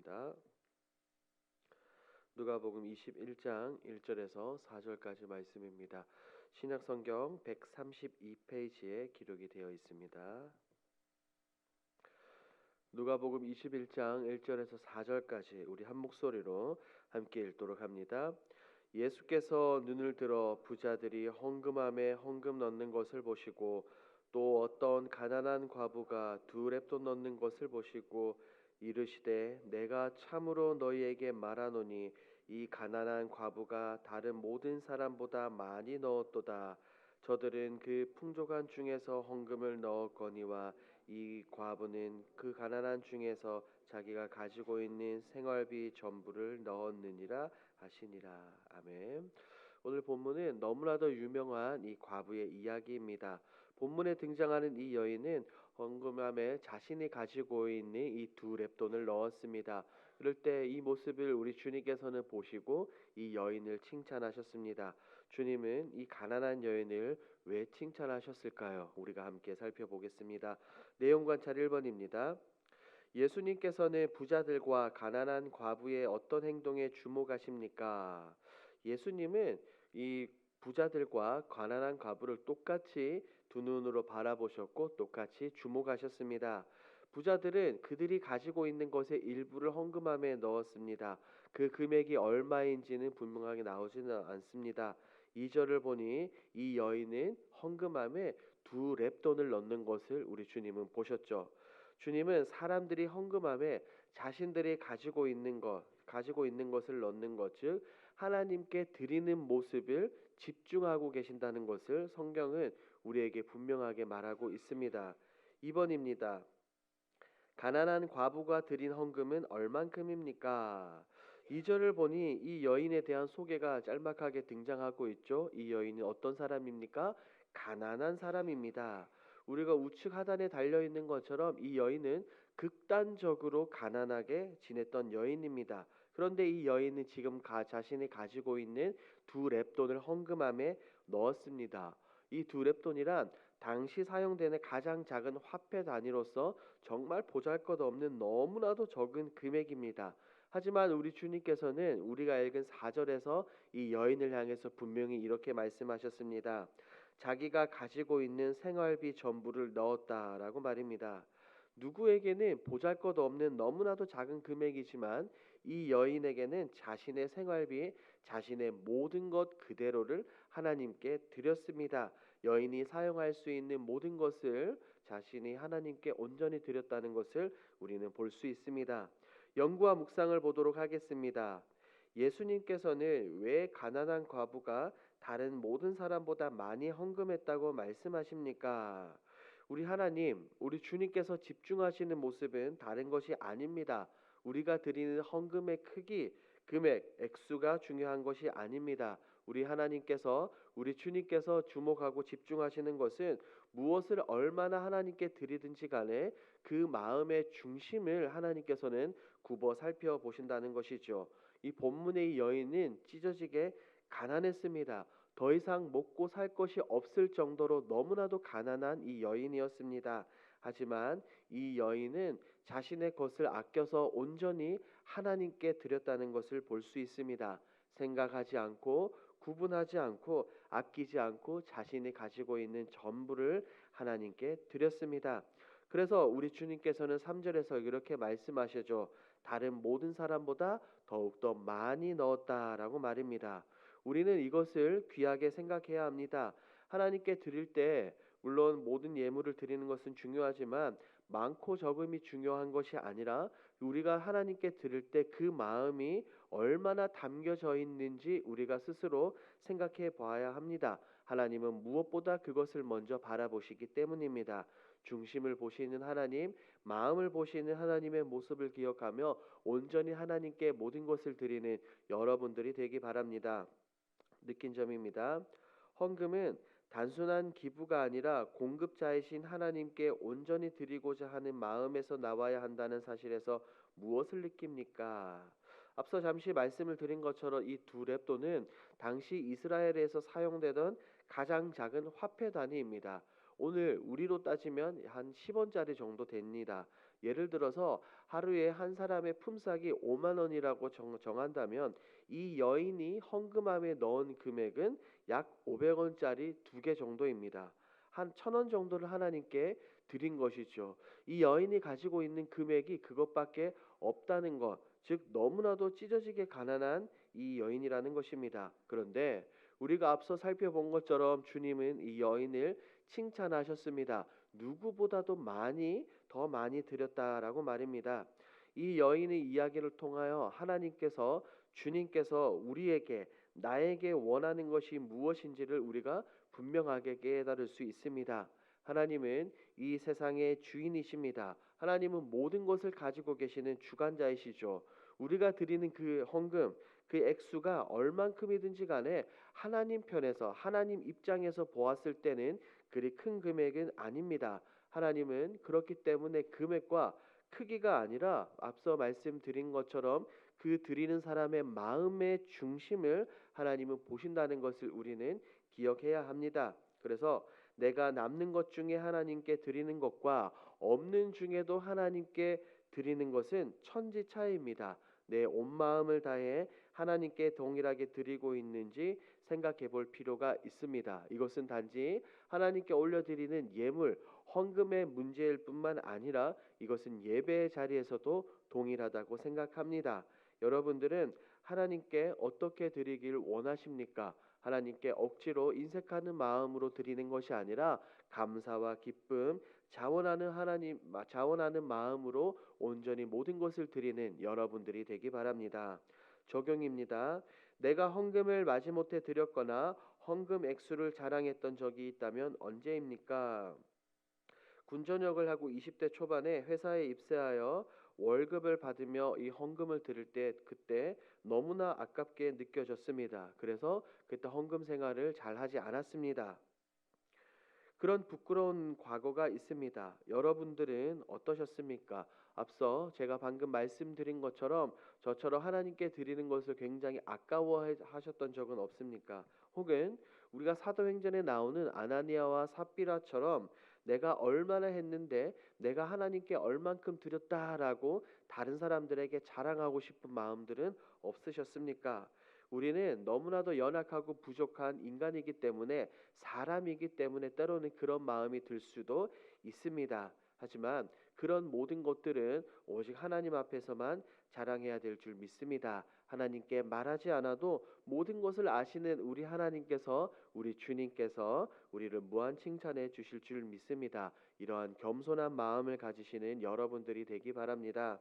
보겠습니다. 누가복음 21장 1절에서 4절까지 말씀입니다. 신약성경 132페이지에 기록이 되어 있습니다. 누가복음 21장 1절에서 4절까지 우리 한 목소리로 함께 읽도록 합니다. 예수께서 눈을 들어 부자들이 헌금함에 헌금 넣는 것을 보시고 또 어떤 가난한 과부가 2렙돈 넣는 것을 보시고 이르시되 내가 참으로 너희에게 말하노니 이 가난한 과부가 다른 모든 사람보다 많이 넣었도다. 저들은 그 풍족한 중에서 헌금을 넣었거니와 이 과부는 그 가난한 중에서 자기가 가지고 있는 생활비 전부를 넣었느니라 하시니라. 아멘. 오늘 본문은 너무나도 유명한 이 과부의 이야기입니다. 본문에 등장하는 이 여인은 헌금함에 자신이 가지고 있는 이 2렙돈을 넣었습니다. 그럴 때 이 모습을 우리 주님께서는 보시고 이 여인을 칭찬하셨습니다. 주님은 이 가난한 여인을 왜 칭찬하셨을까요? 우리가 함께 살펴보겠습니다. 내용 관찰 1번입니다. 예수님께서는 부자들과 가난한 과부의 어떤 행동에 주목하십니까? 예수님은 이 부자들과 가난한 과부를 똑같이 두 눈으로 바라보셨고 똑같이 주목하셨습니다. 부자들은 그들이 가지고 있는 것의 일부를 헌금함에 넣었습니다. 그 금액이 얼마인지는 분명하게 나오지는 않습니다. 2절을 보니 이 여인은 헌금함에 2렙돈을 넣는 것을 우리 주님은 보셨죠. 주님은 사람들이 헌금함에 자신들이 가지고 있는 것을 넣는 것, 즉 하나님께 드리는 모습을 집중하고 계신다는 것을 성경은 우리에게 분명하게 말하고 있습니다. 2번입니다. 가난한 과부가 드린 헌금은 얼만큼입니까? 2절을 보니 이 여인에 대한 소개가 짤막하게 등장하고 있죠. 이 여인은 어떤 사람입니까? 가난한 사람입니다. 우리가 우측 하단에 달려있는 것처럼 이 여인은 극단적으로 가난하게 지냈던 여인입니다. 그런데 이 여인은 지금 자신이 가지고 있는 2렙돈을 헌금함에 넣었습니다. 이 2렙돈이란 당시 사용되는 가장 작은 화폐 단위로서 정말 보잘것없는 너무나도 적은 금액입니다. 하지만 우리 주님께서는 우리가 읽은 4절에서 이 여인을 향해서 분명히 이렇게 말씀하셨습니다. 자기가 가지고 있는 생활비 전부를 넣었다라고 말입니다. 누구에게는 보잘것없는 너무나도 작은 금액이지만 이 여인에게는 자신의 생활비, 자신의 모든 것 그대로를 하나님께 드렸습니다. 여인이 사용할 수 있는 모든 것을 자신이 하나님께 온전히 드렸다는 것을 우리는 볼 수 있습니다. 연구와 묵상을 보도록 하겠습니다. 예수님께서는 왜 가난한 과부가 다른 모든 사람보다 많이 헌금했다고 말씀하십니까? 우리 하나님, 우리 주님께서 집중하시는 모습은 다른 것이 아닙니다. 우리가 드리는 헌금의 크기, 금액, 액수가 중요한 것이 아닙니다. 우리 하나님께서, 우리 주님께서 주목하고 집중하시는 것은 무엇을 얼마나 하나님께 드리든지 간에 그 마음의 중심을 하나님께서는 굽어 살펴보신다는 것이죠. 이 본문의 이 여인은 찢어지게 가난했습니다. 더 이상 먹고 살 것이 없을 정도로 너무나도 가난한 이 여인이었습니다. 하지만 이 여인은 자신의 것을 아껴서 온전히 하나님께 드렸다는 것을 볼 수 있습니다. 생각하지 않고 구분하지 않고 아끼지 않고 자신이 가지고 있는 전부를 하나님께 드렸습니다. 그래서 우리 주님께서는 3절에서 이렇게 말씀하시죠. 다른 모든 사람보다 더욱더 많이 넣었다라고 말입니다. 우리는 이것을 귀하게 생각해야 합니다. 하나님께 드릴 때 물론 모든 예물을 드리는 것은 중요하지만 많고 적음이 중요한 것이 아니라 우리가 하나님께 드릴 때 그 마음이 얼마나 담겨져 있는지 우리가 스스로 생각해 봐야 합니다. 하나님은 무엇보다 그것을 먼저 바라보시기 때문입니다. 중심을 보시는 하나님, 마음을 보시는 하나님의 모습을 기억하며 온전히 하나님께 모든 것을 드리는 여러분들이 되기 바랍니다. 느낀 점입니다. 헌금은 단순한 기부가 아니라 공급자이신 하나님께 온전히 드리고자 하는 마음에서 나와야 한다는 사실에서 무엇을 느낍니까? 앞서 잠시 말씀을 드린 것처럼 이 2렙돈은 당시 이스라엘에서 사용되던 가장 작은 화폐 단위입니다. 오늘 우리로 따지면 한 10원짜리 정도 됩니다. 예를 들어서 하루에 한 사람의 품삯이 5만 원이라고 정한다면 이 여인이 헌금함에 넣은 금액은 약 500원짜리 2개 정도입니다. 한 1,000원 정도를 하나님께 드린 것이죠. 이 여인이 가지고 있는 금액이 그것밖에 없다는 것, 즉 너무나도 찢어지게 가난한 이 여인이라는 것입니다. 그런데 우리가 앞서 살펴본 것처럼 주님은 이 여인을 칭찬하셨습니다. 누구보다도 더 많이 드렸다라고 말입니다. 이 여인의 이야기를 통하여 하나님께서 주님께서 우리에게 나에게 원하는 것이 무엇인지를 우리가 분명하게 깨달을 수 있습니다. 하나님은 이 세상의 주인이십니다. 하나님은 모든 것을 가지고 계시는 주관자이시죠. 우리가 드리는 그 헌금, 그 액수가 얼만큼이든지 간에 하나님 편에서 하나님 입장에서 보았을 때는 그리 큰 금액은 아닙니다. 하나님은 그렇기 때문에 금액과 크기가 아니라 앞서 말씀드린 것처럼 그 드리는 사람의 마음의 중심을 하나님은 보신다는 것을 우리는 기억해야 합니다. 그래서 내가 남는 것 중에 하나님께 드리는 것과 없는 중에도 하나님께 드리는 것은 천지 차이입니다. 내 온 마음을 다해 하나님께 동일하게 드리고 있는지 생각해 볼 필요가 있습니다. 이것은 단지 하나님께 올려드리는 예물, 헌금의 문제일 뿐만 아니라 이것은 예배의 자리에서도 동일하다고 생각합니다. 여러분들은 하나님께 어떻게 드리길 원하십니까? 하나님께 억지로 인색하는 마음으로 드리는 것이 아니라 감사와 기쁨, 자원하는 마음으로 온전히 모든 것을 드리는 여러분들이 되기 바랍니다. 적용입니다. 내가 헌금을 마지못해 드렸거나 헌금 액수를 자랑했던 적이 있다면 언제입니까? 군전역을 하고 20대 초반에 회사에 입사하여 월급을 받으며 이 헌금을 드릴 때 그때 너무나 아깝게 느껴졌습니다. 그래서 그때 헌금 생활을 잘 하지 않았습니다. 그런 부끄러운 과거가 있습니다. 여러분들은 어떠셨습니까? 앞서 제가 방금 말씀드린 것처럼 저처럼 하나님께 드리는 것을 굉장히 아까워하셨던 적은 없습니까? 혹은 우리가 사도행전에 나오는 아나니아와 삽비라처럼 내가 얼마나 했는데 내가 하나님께 얼만큼 드렸다라고 다른 사람들에게 자랑하고 싶은 마음들은 없으셨습니까? 우리는 너무나도 연약하고 부족한 인간이기 때문에 사람이기 때문에 때로는 그런 마음이 들 수도 있습니다. 하지만 그런 모든 것들은 오직 하나님 앞에서만 자랑해야 될 줄 믿습니다. 하나님께 말하지 않아도 모든 것을 아시는 우리 하나님께서, 우리 주님께서 우리를 무한 칭찬해 주실 줄 믿습니다. 이러한 겸손한 마음을 가지시는 여러분들이 되기 바랍니다.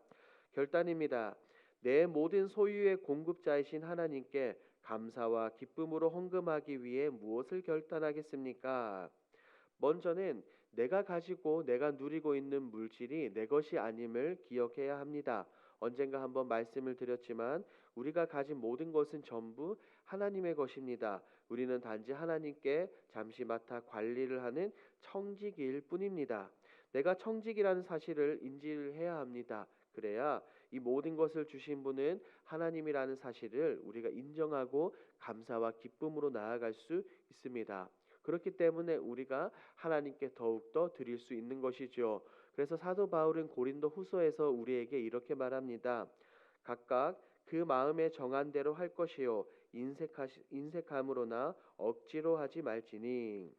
결단입니다. 내 모든 소유의 공급자이신 하나님께 감사와 기쁨으로 헌금하기 위해 무엇을 결단하겠습니까? 먼저는 내가 누리고 있는 물질이 내 것이 아님을 기억해야 합니다. 언젠가 한번 말씀을 드렸지만 우리가 가진 모든 것은 전부 하나님의 것입니다. 우리는 단지 하나님께 잠시 맡아 관리를 하는 청지기일 뿐입니다. 내가 청지기라는 사실을 인지를 해야 합니다. 그래야 이 모든 것을 주신 분은 하나님이라는 사실을 우리가 인정하고 감사와 기쁨으로 나아갈 수 있습니다. 그렇기 때문에 우리가 하나님께 더욱더 드릴 수 있는 것이죠. 그래서 사도 바울은 고린도 후서에서 우리에게 이렇게 말합니다. 각각 그 마음에 정한 대로 할 것이요 인색함으로나 억지로 하지 말지니.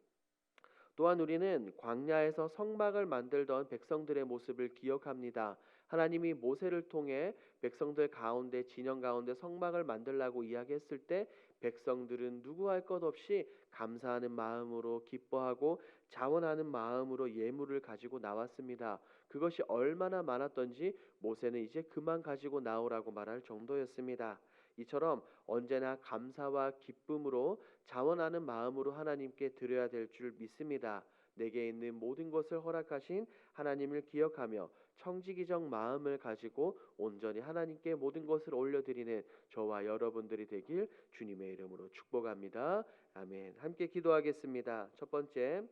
또한 우리는 광야에서 성막을 만들던 백성들의 모습을 기억합니다. 하나님이 모세를 통해 백성들 가운데 진영 가운데 성막을 만들라고 이야기했을 때 백성들은 누구할 것 없이 감사하는 마음으로 기뻐하고 자원하는 마음으로 예물을 가지고 나왔습니다. 그것이 얼마나 많았던지 모세는 이제 그만 가지고 나오라고 말할 정도였습니다. 이처럼 언제나 감사와 기쁨으로 자원하는 마음으로 하나님께 드려야 될 줄 믿습니다. 내게 있는 모든 것을 허락하신 하나님을 기억하며 청지기적 마음을 가지고 온전히 하나님께 모든 것을 올려드리는 저와 여러분들이 되길 주님의 이름으로 축복합니다. 아멘. 함께 기도하겠습니다. 첫 번째,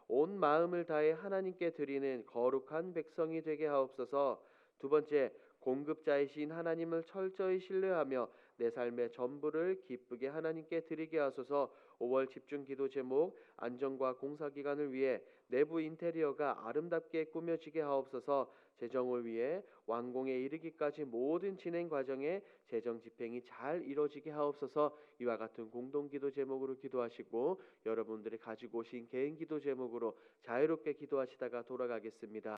온 마음을 다해 하나님께 드리는 거룩한 백성이 되게 하옵소서. 두 번째, 공급자이신 하나님을 철저히 신뢰하며 내 삶의 전부를 기쁘게 하나님께 드리게 하소서. 5월 집중 기도 제목, 안정과 공사 기간을 위해 내부 인테리어가 아름답게 꾸며지게 하옵소서. 재정을 위해 완공에 이르기까지 모든 진행 과정에 재정 집행이 잘 이루어지게 하옵소서. 이와 같은 공동기도 제목으로 기도하시고 여러분들이 가지고 오신 개인 기도 제목으로 자유롭게 기도하시다가 돌아가겠습니다.